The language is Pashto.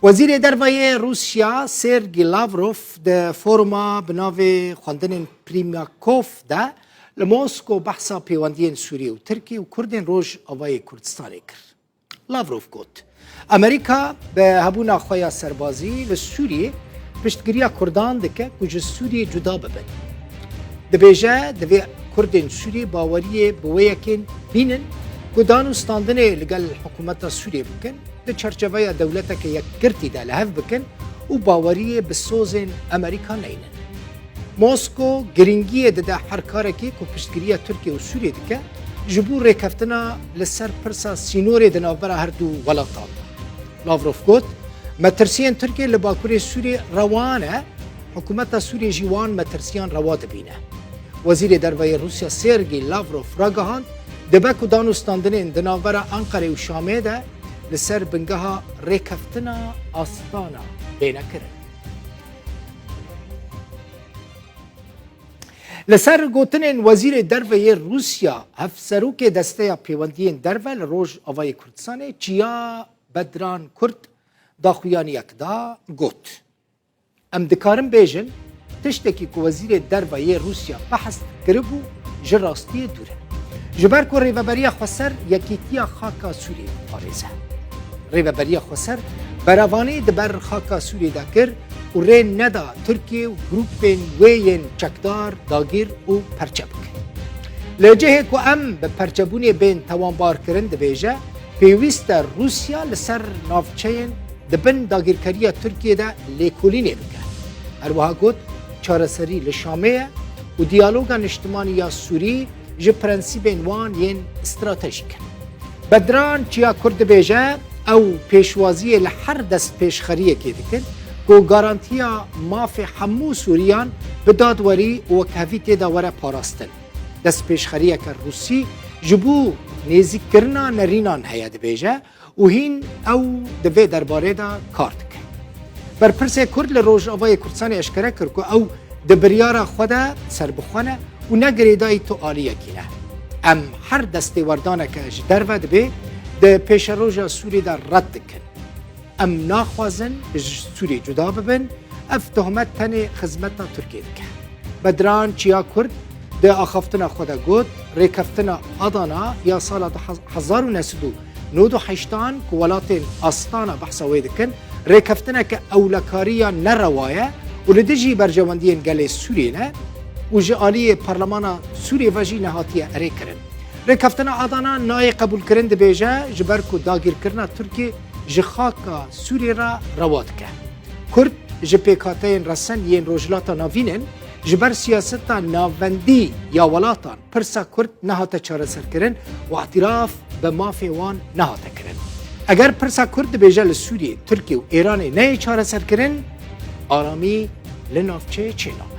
وزیر دروازه روسیا سرگی لاوروف د فورما بناو خواندن پریمیاکوف ده لموسکو بحثا پیوندین سوریه و ترکیه و کردین روش آوای کردستانی کرد. لاوروف گفت امریکا به هبونا خویا سربازی لسوریه پشتگیری کردان دکه کجا سوریه جدا ببن. دبیجه دوی کردین سوریه باوریه بویکن بینن گدانو ستاندنه لگل حکومت سوریه بکن ده چرچوه دولتا که یک گرتی ده لحف بکن و باوریه بسوزن امریکا نینن. موسکو گرینگیه ده هر کاره که پشتگیری ترکیه و سوریه دکه جبور ریکفتنا لسر پرسا سینوری ده نوبرا هر دو ولاتان. لاوروف گفت مترسیان ترکیه لباکوری سوریه روانه حکومت سوریه جوان مترسیان رواد بینه. وزیر دروازه روسیا سرگی لاوروف راگهاند دبکو دانوستاندنین دناورا انقره و شامه ده لسر بنگها ریکفتنا آستانا بینه کرن. لسر گوتنین وزیر دروازه روسیا هفسروک دسته پیوندین دروازه لروج آوای کردستانه چیا بدران کرد داخویان یکدا گوت. ام دکارم بیجن تشتکی که وزیر دروازه روسیا بحث کربو جراستی دوره. جبر کو ریوبری خسر یکیتیا خاکا سوریه پاریزه. ریوبری خسر براوانی دبر خاکا سوریه دکر و ری ندا ترکیه و گروپین وین چکدار داگیر و پرچبک. لجه کو ام به پرچبونی بین توانبار کرند بیجه پیوست روسیا لسر نافچین دبن داگیرکاری ترکیه ده لیکولینه بکن. اروها گوت چارسری لشامه و دیالوگا اجتماعی یا سوری جه پرنسیبین وان ین استراتژیک. بدران چیا کرد بیجه او پیشوازی لحر دست پیشخریه که دکن که گارانتیا ماف همو سوریان بدادوری و کهویت داوره پاراستن. دست پیشخریه که روسی جبو نیزی کرنا نرینان هید بیجه و هین او دوی درباره دا کارد که. بر پرسه کرد لروج آوای کردستان اشکره کرد که او دبریارا خوده سر بخونه و نگریدای تو آلیه کینه. ام هر دسته وردانه که در ود به ده پیش روژا سوری در رد کن. ام ناخوازن سوری جدا ببن اف تهمت تن خدمت ترکیه که. بدران چیا کرد ده آخفتنا خدا گود ریکفتنا آدانا یا سال 1998 که ولات آستانا بحثا وید کن ریکفتنا که اولکاریا نروایه و لدیجی برجواندین گل سوریه نه و جالی پارلمان سوریه و جی نهاتیه اری کرن. ریکفتنا آدانا نای قبول کرند بیجه جبر کو داگیر کرنا ترکیه جخاکا سوریه را رواد که. کرد جپیکاتین رسن ین روجلاتا ناوینن جبر سیاستا ناوندی یا ولاتان پرسا کرد نهاتا چاره سر کرن و اعتراف به مافی وان نهاتا کرن. اگر پرسا کرد بیجه لسوریه ترکیه و ایران نه چاره سر کرن آرامی لنافچه چینا.